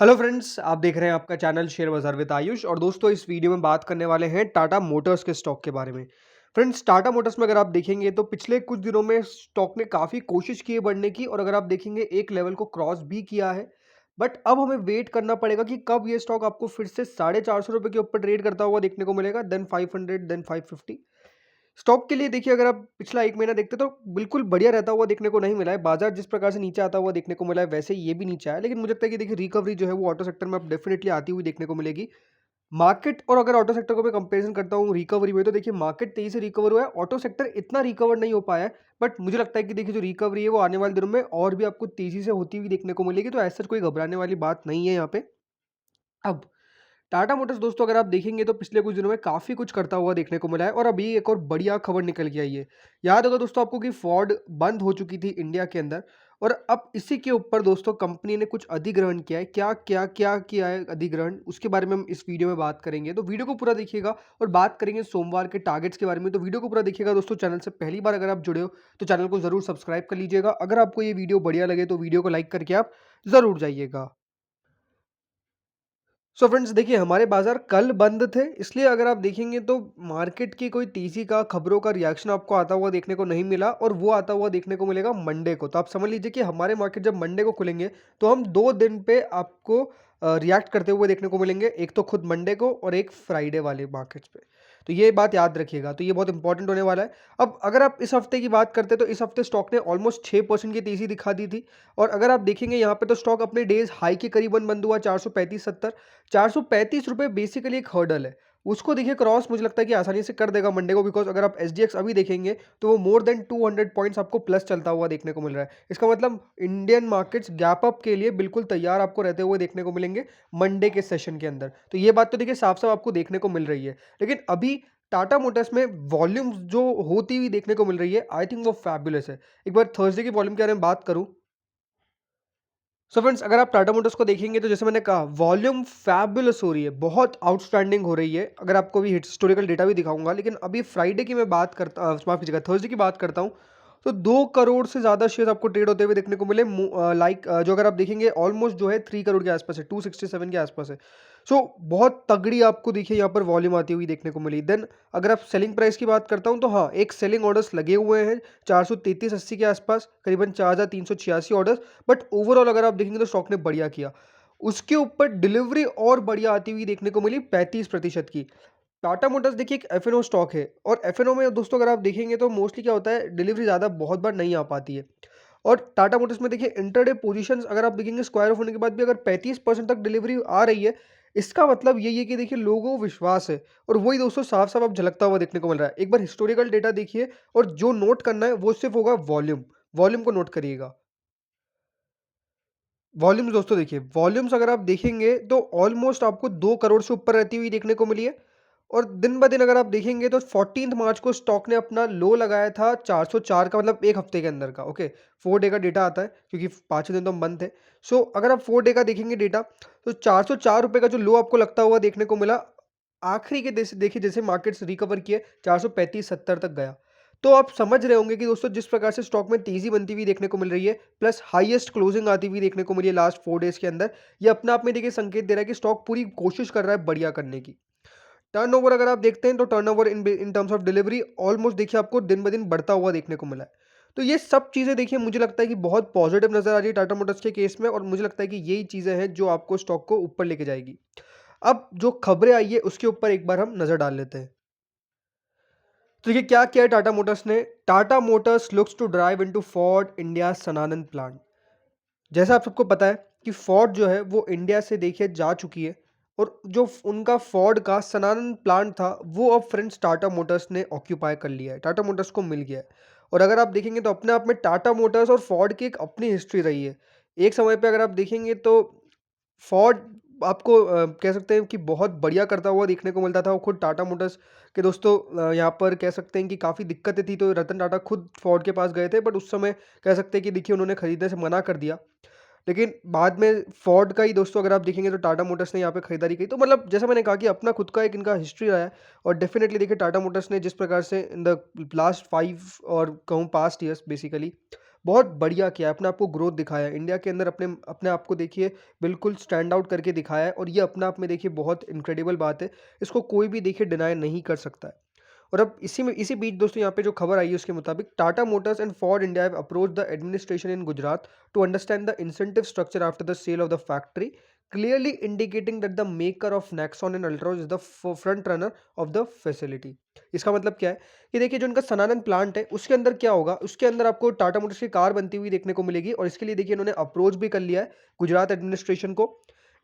Hello friends, आप देख रहे हैं आपका चैनल शेयर बाजार विद आयुष। और दोस्तों, इस वीडियो में बात करने वाले हैं टाटा मोटर्स के स्टॉक के बारे में। फ्रेंड्स, टाटा मोटर्स में अगर आप देखेंगे तो पिछले कुछ दिनों में स्टॉक ने काफ़ी कोशिश की है बढ़ने की, और अगर आप देखेंगे एक लेवल को क्रॉस भी किया है। बट अब हमें वेट करना पड़ेगा कि कब ये स्टॉक आपको फिर से 450 रुपये के ऊपर ट्रेड करता हुआ देखने को मिलेगा, देन 500, देन 550। स्टॉक के लिए देखिए, अगर आप पिछला 1 महीना देखते तो बिल्कुल बढ़िया रहता हुआ देखने को नहीं मिला है। बाजार जिस प्रकार से नीचे आता हुआ देखने को मिला है, वैसे ही ये भी नीचे आया। लेकिन मुझे लगता है कि देखिए, रिकवरी जो है वो ऑटो सेक्टर में अब डेफिनेटली आती हुई देखने को मिलेगी। मार्केट और अगर ऑटो सेक्टर को मैं कंपैरिजन करता हूँ रिकवरी में, तो देखिए मार्केट तेजी से रिकवर हुआ है, ऑटो सेक्टर इतना रिकवर नहीं हो पाया है। बट मुझे लगता है कि देखिए, जो रिकवरी है वो आने वाले दिनों में और भी आपको तेजी से होती हुई देखने को मिलेगी। तो ऐसा कोई घबराने वाली बात नहीं है यहाँ पे। अब टाटा मोटर्स दोस्तों, अगर आप देखेंगे तो पिछले कुछ दिनों में काफ़ी कुछ करता हुआ देखने को मिला है, और अभी एक और बढ़िया खबर निकल के आई है। याद होगा दोस्तों आपको कि फोर्ड बंद हो चुकी थी इंडिया के अंदर, और अब इसी के ऊपर दोस्तों कंपनी ने कुछ अधिग्रहण किया है। क्या क्या क्या किया है अधिग्रहण, उसके बारे में हम इस वीडियो में बात करेंगे। तो वीडियो को पूरा देखिएगा, और बात करेंगे सोमवार के टारगेट्स के बारे में। तो वीडियो को पूरा देखिएगा दोस्तों। चैनल से पहली बार अगर आप जुड़े हो तो चैनल को जरूर सब्सक्राइब कर लीजिएगा। अगर आपको ये वीडियो बढ़िया लगे तो वीडियो को लाइक करके आप जरूर जाइएगा। सो फ्रेंड्स, देखिए हमारे बाजार कल बंद थे, इसलिए अगर आप देखेंगे तो मार्केट की कोई तेजी का खबरों का रिएक्शन आपको आता हुआ देखने को नहीं मिला, और वो आता हुआ देखने को मिलेगा मंडे को। तो आप समझ लीजिए कि हमारे मार्केट जब मंडे को खुलेंगे तो हम 2 दिन पे आपको रिएक्ट करते हुए देखने को मिलेंगे, एक तो खुद मंडे को और एक फ्राइडे वाले मार्केट्स पे। तो ये बात याद रखिएगा, तो ये बहुत इंपॉर्टेंट होने वाला है। अब अगर आप इस हफ्ते की बात करते हैं तो इस हफ्ते स्टॉक ने ऑलमोस्ट 6% की तेजी दिखा दी थी। और अगर आप देखेंगे यहाँ पे तो स्टॉक अपने डेज हाई के करीबन बंद हुआ 435.70। 435 रुपये बेसिकली एक हर्डल है। उसको देखिए क्रॉस मुझे लगता है कि आसानी से कर देगा मंडे को, बिकॉज अगर आप एसडीएक्स अभी देखेंगे तो वो मोर देन 200 पॉइंट्स आपको प्लस चलता हुआ देखने को मिल रहा है। इसका मतलब इंडियन मार्केट्स गैप अप के लिए बिल्कुल तैयार आपको रहते हुए देखने को मिलेंगे मंडे के सेशन के अंदर। तो ये बात तो देखिए साफ साफ आपको देखने को मिल रही है। लेकिन अभी टाटा मोटर्स में वॉल्यूम जो होती हुई देखने को मिल रही है, आई थिंक वो फैबुलस है। एक बार थर्सडे की वॉल्यूम के बारे में बात करूं, सो फ्रेंड्स, अगर आप टाटा मोटर्स को देखेंगे तो जैसे मैंने कहा, वॉल्यूम फैबुलस हो रही है, बहुत आउटस्टैंडिंग हो रही है। अगर आपको भी हिस्टोरिकल डेटा भी दिखाऊंगा, लेकिन अभी फ्राइडे की मैं बात करता, माफ कीजिएगा, थर्सडे की बात करता हूँ, तो 2 करोड़ से ज़्यादा शेयर आपको ट्रेड होते हुए देखने को मिले। जो अगर आप देखेंगे ऑलमोस्ट जो है 3 करोड़ के आसपास है, 267 के आसपास है। सो बहुत तगड़ी आपको देखिए यहाँ पर वॉल्यूम आती हुई देखने को मिली। देन अगर आप सेलिंग प्राइस की बात करता हूँ तो हाँ, एक सेलिंग ऑर्डर्स लगे हुए हैं 433.80 के आसपास, करीबन 4,386 ऑर्डर्स। बट ओवरऑल अगर आप देखेंगे तो स्टॉक ने बढ़िया किया। उसके ऊपर डिलीवरी और बढ़िया आती हुई देखने को मिली 35% की। टाटा मोटर्स देखिए एक एफ स्टॉक है, और एफ में दोस्तों अगर आप देखेंगे तो मोस्टली क्या होता है, डिलीवरी ज़्यादा बहुत बार नहीं आ पाती है। और टाटा मोटर्स में देखिए इंटरडे पोजीशंस अगर आप देखेंगे स्क्वायर ऑफ होने के बाद भी अगर 35% तक डिलीवरी आ रही है, इसका मतलब यही है कि देखिए लोगों को विश्वास है। और वही दोस्तों साफ साफ अब झलकता हुआ देखने को मिल रहा है। एक बार हिस्टोरिकल डेटा देखिए, और जो नोट करना है वो सिर्फ होगा वॉल्यूम। वॉल्यूम को नोट करिएगा। वॉल्यूम्स दोस्तों देखिए, वॉल्यूम्स अगर आप देखेंगे तो ऑलमोस्ट आपको 2 करोड़ से ऊपर रहती हुई देखने को मिली है। और दिन ब दिन अगर आप देखेंगे तो 14 मार्च को स्टॉक ने अपना लो लगाया था 404 का, मतलब एक हफ्ते के अंदर का। ओके, 4 डे का डेटा आता है क्योंकि 5 दिन तो हम बंद थे। सो अगर आप 4 डे का देखेंगे डेटा, तो 404 रुपये का जो लो आपको लगता हुआ देखने को मिला, आखिरी के देखिए जैसे मार्केट्स रिकवर किए 435-70 तक गया। तो आप समझ रहे होंगे कि दोस्तों जिस प्रकार से स्टॉक में तेजी बनती हुई देखने को मिल रही है, प्लस हाईएस्ट क्लोजिंग आती हुई देखने को मिली है लास्ट 4 डेज के अंदर, ये अपने आप में देखिए संकेत दे रहा है कि स्टॉक पूरी कोशिश कर रहा है बढ़िया करने की। टर्नओवर अगर आप देखते हैं तो turnover in terms of delivery almost देखिए आपको दिन ब दिन बढ़ता हुआ देखने को मिला है। तो ये सब चीज़ें देखिए मुझे लगता है कि बहुत पॉजिटिव नजर आ रही है टाटा मोटर्स के केस में, और मुझे लगता है कि यही चीज़ें हैं जो आपको स्टॉक को ऊपर लेके जाएगी। अब जो खबरें आई है उसके ऊपर एक बार हम नजर डाल लेते हैं। तो देखिए क्या किया है टाटा मोटर्स ने। Tata Motors looks to drive into Ford India Sanand plant. जैसा आप सबको पता है कि फोर्ड जो है वो इंडिया से देखिए जा चुकी है, और जो उनका फोर्ड का सनातन प्लांट था वो अब फ्रेंड्स टाटा मोटर्स ने ऑक्यूपाई कर लिया है, टाटा मोटर्स को मिल गया है। और अगर आप देखेंगे तो अपने आप में टाटा मोटर्स और फोर्ड की एक अपनी हिस्ट्री रही है। एक समय पे अगर आप देखेंगे तो फोर्ड आपको कह सकते हैं कि बहुत बढ़िया करता हुआ देखने को मिलता था। वो खुद टाटा मोटर्स के दोस्तों यहाँ पर कह सकते हैं कि काफ़ी दिक्कतें थी, तो रतन टाटा खुद फोर्ड के पास गए थे, बट उस समय कह सकते हैं कि देखिए उन्होंने खरीदने से मना कर दिया। लेकिन बाद में फोर्ड का ही दोस्तों अगर आप देखेंगे तो टाटा मोटर्स ने यहाँ पे खरीदारी की। तो मतलब जैसा मैंने कहा कि अपना खुद का एक इनका हिस्ट्री रहा है। और डेफिनेटली देखिए टाटा मोटर्स ने जिस प्रकार से इन द लास्ट 5 और कहूँ पास्ट ईयर्स बेसिकली बहुत बढ़िया किया है, अपने आप को ग्रोथ दिखाया है। इंडिया के अंदर अपने अपने आप को देखिए बिल्कुल स्टैंड आउट करके दिखाया है और ये अपने आप में देखिए बहुत इनक्रेडिबल बात है। इसको कोई भी देखिए डिनाई नहीं कर सकता है। और अब इसी बीच दोस्तों यहाँ पे जो खबर आई है उसके मुताबिक Tata Motors and Ford India have approached the administration in Gujarat to understand the incentive structure after the sale of the factory, clearly indicating that the maker of Nexon and Altroz is the front runner of the facility. इसका मतलब क्या है कि देखिए जो इनका सनातन plant है उसके अंदर क्या होगा, उसके अंदर आपको टाटा मोटर्स की कार बनती हुई देखने को मिलेगी और इसके लिए देखिए इन्होंने अप्रोच भी कर लिया है गुजरात एडमिनिस्ट्रेशन को।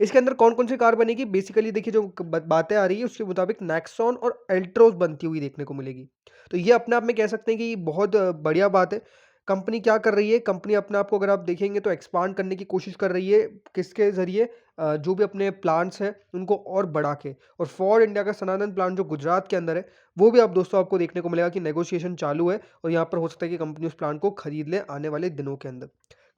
इसके अंदर कौन-कौन सी कार बनेगी? बेसिकली देखिए जो बातें आ रही है उसके मुताबिक नेक्सॉन और एल्ट्रोज बनती हुई देखने को मिलेगी। तो ये अपने आप में कह सकते हैं कि बहुत बढ़िया बात है। कंपनी क्या कर रही है? कंपनी अपने आप को अगर आप देखेंगे तो एक्सपांड करने की कोशिश कर रही है। किसके ज़रिए? जो भी अपने प्लांट्स हैं उनको और बढ़ा के। और फोर्ड इंडिया का सनातन प्लांट जो गुजरात के अंदर है, वो भी आप दोस्तों आपको देखने को मिलेगा कि नेगोशिएशन चालू है और यहाँ पर हो सकता है कि कंपनी उस प्लांट को खरीद ले आने वाले दिनों के अंदर।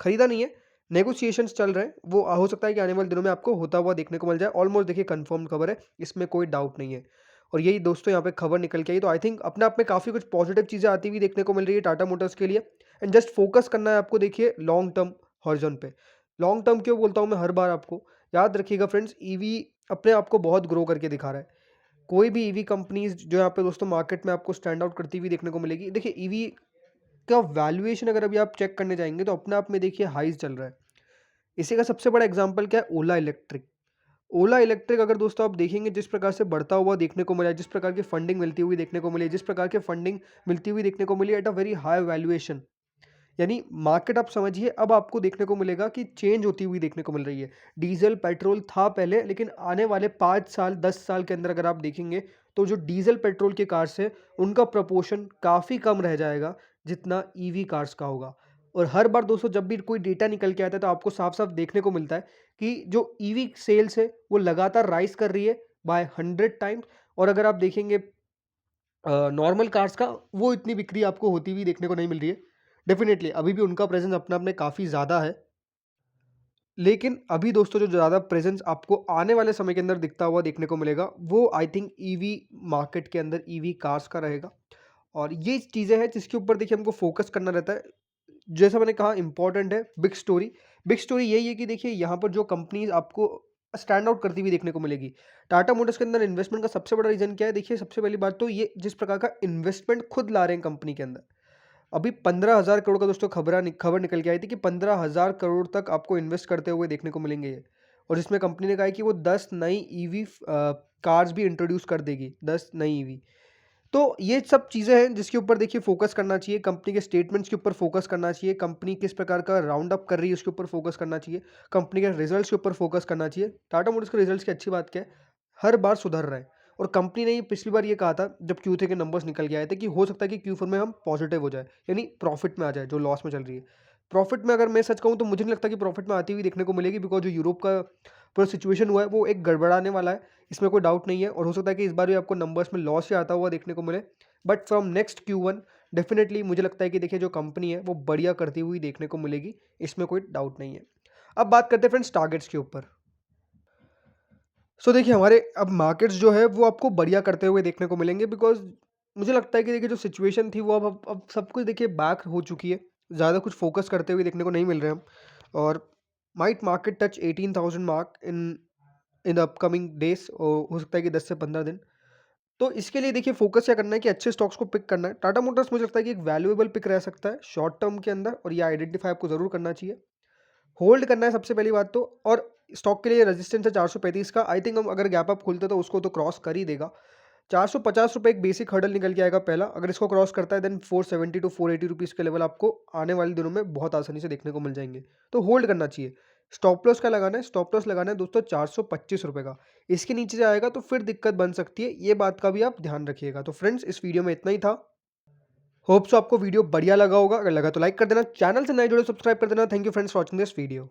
खरीदा नहीं है, नेगोशिएशंस चल रहे हैं, वो हो सकता है कि आने वाले दिनों में आपको होता हुआ देखने को मिल जाए। ऑलमोस्ट देखिए कन्फर्म्ड खबर है, इसमें कोई डाउट नहीं है। और यही दोस्तों यहाँ पे खबर निकल के आई, तो आई थिंक अपने आप में काफ़ी कुछ पॉजिटिव चीज़ें आती हुई देखने को मिल रही है टाटा मोटर्स के लिए। एंड जस्ट फोकस करना है आपको देखिए लॉन्ग टर्म हॉरिज़न पे। लॉन्ग टर्म क्यों बोलता हूँ मैं हर बार आपको, याद रखिएगा फ्रेंड्स, ईवी अपने आप को बहुत ग्रो करके दिखा रहा है। कोई भी ईवी कंपनीज़ जो यहाँ पे दोस्तों मार्केट में आपको स्टैंड आउट करती हुई देखने को मिलेगी। देखिए ईवी का वैल्यूएशन अगर अभी आप चेक करने जाएँगे तो अपने आप में देखिए हाईज़ चल रहा है। इसी का सबसे बड़ा एग्जांपल क्या है? ओला इलेक्ट्रिक। ओला इलेक्ट्रिक अगर दोस्तों आप देखेंगे जिस प्रकार से बढ़ता हुआ देखने को मिला है, जिस प्रकार की फंडिंग मिलती हुई देखने को मिली है, जिस प्रकार की फंडिंग मिलती हुई देखने को मिली at a very high valuation, यानी मार्केट आप समझिए अब आपको देखने को मिलेगा कि चेंज होती हुई देखने को मिल रही है। डीजल पेट्रोल था पहले, लेकिन आने वाले 5 साल 10 साल के अंदर अगर आप देखेंगे तो जो डीजल पेट्रोल के कार्स है उनका प्रपोर्शन काफ़ी कम रह जाएगा जितना ईवी कार्स का होगा। और हर बार दोस्तों जब भी कोई डेटा निकल के आता है तो आपको साफ साफ देखने को मिलता है कि जो ईवी सेल्स है वो लगातार राइज कर रही है बाय 100 टाइम्स। और अगर आप देखेंगे नॉर्मल कार्स का, वो इतनी बिक्री आपको होती हुई देखने को नहीं मिल रही है। डेफ़िनेटली अभी भी उनका प्रेज़ेंस अपने आप में काफ़ी ज़्यादा है। लेकिन अभी दोस्तों जो ज़्यादा प्रेज़ेंस आपको आने वाले समय के अंदर दिखता हुआ देखने को मिलेगा, वो आई थिंक ईवी मार्केट के अंदर ईवी कार्स का रहेगा। और ये चीज़ें हैं जिसके ऊपर देखिए हमको फ़ोकस करना रहता है। जैसा मैंने कहा इम्पोर्टेंट है बिग स्टोरी। बिग स्टोरी यही है कि देखिए यहाँ पर जो कंपनीज़ आपको स्टैंड आउट करती हुई देखने को मिलेगी। टाटा मोटर्स के अंदर इन्वेस्टमेंट का सबसे बड़ा रीज़न क्या है? देखिए सबसे पहली बात तो ये जिस प्रकार का इन्वेस्टमेंट खुद ला रहे हैं कंपनी के अंदर। अभी 15,000 करोड़ का दोस्तों खबर निकल के आई थी कि 15,000 करोड़ तक आपको इन्वेस्ट करते हुए देखने को मिलेंगे ये। और जिसमें कंपनी ने कहा है कि वो 10 नई ईवी कार्स भी इंट्रोड्यूस कर देगी, 10 नई ईवी। तो ये सब चीज़ें हैं जिसके ऊपर देखिए फ़ोकस करना चाहिए, कंपनी के स्टेटमेंट्स के ऊपर फ़ोकस करना चाहिए, कंपनी किस प्रकार का राउंड अप कर रही है उसके ऊपर फ़ोकस करना चाहिए, कंपनी के रिजल्ट्स के ऊपर फ़ोकस करना चाहिए। टाटा मोटर्स के रिजल्ट्स की अच्छी बात क्या है, हर बार सुधर रहे हैं। और कंपनी ने ये पिछली बार ये कहा था जब Q3 के नंबर्स निकल के आए थे कि हो सकता है कि Q4 में हम पॉजिटिव हो जाए, यानी प्रॉफिट में आ जाए जो लॉस में चल रही है। प्रॉफिट में अगर मैं सच कहूँ तो मुझे नहीं लगता कि प्रॉफिट में आती हुई देखने को मिलेगी, बिकॉज़ जो यूरोप का पूरा सिचुएशन हुआ है वो एक गड़बड़ाने वाला है, इसमें कोई डाउट नहीं है। और हो सकता है कि इस बार भी आपको नंबर्स में लॉस ही आता हुआ देखने को मिले। But from next Q1 definitely मुझे लगता है कि देखिए जो कंपनी है वो बढ़िया करती हुई देखने को मिलेगी, इसमें कोई डाउट नहीं है। अब बात करते हैं फ्रेंड्स टारगेट्स के ऊपर। सो देखिए हमारे अब मार्केट्स जो है वो आपको बढ़िया करते हुए देखने को मिलेंगे, बिकॉज़ मुझे लगता है कि देखिए जो सिचुएशन थी वो अब सब कुछ देखिए बैक हो चुकी है। ज़्यादा कुछ फ़ोकस करते हुए देखने को नहीं मिल रहे हम। और might market touch 18,000 mark in in the upcoming days, और हो सकता है कि 10 से 15 दिन। तो इसके लिए देखिए फ़ोकस क्या करना है कि अच्छे स्टॉक्स को पिक करना है। टाटा मोटर्स मुझे लगता है कि एक वैल्यूएबल पिक रह सकता है शॉर्ट टर्म के अंदर, और ये आइडेंटिफ़ाई आपको ज़रूर करना चाहिए। होल्ड करना है सबसे पहली बात तो। और स्टॉक के लिए रेजिस्टेंस है 435 का। आई थिंक हम अगर गैप अप खोलते तो उसको तो क्रॉस कर ही देगा। 450 रुपये एक बेसिक हर्डल निकल के आएगा पहला। अगर इसको क्रॉस करता है देन 470 टू 480 रुपीज़ के लेवल आपको आने वाले दिनों में बहुत आसानी से देखने को मिल जाएंगे। तो होल्ड करना चाहिए। स्टॉप लॉस का लगाना है, स्टॉप लॉस लगाना है दोस्तों 425 रुपये का। इसके नीचे जाएगा तो फिर दिक्कत बन सकती है, ये बात का भी आप ध्यान रखिएगा। तो फ्रेंड्स इस वीडियो में इतना ही था। होप सो आपको वीडियो बढ़िया लगा होगा। अगर लगा तो लाइक कर देना, चैनल से नए जुड़े सब्सक्राइब कर देना। Thank you friends for watching this video.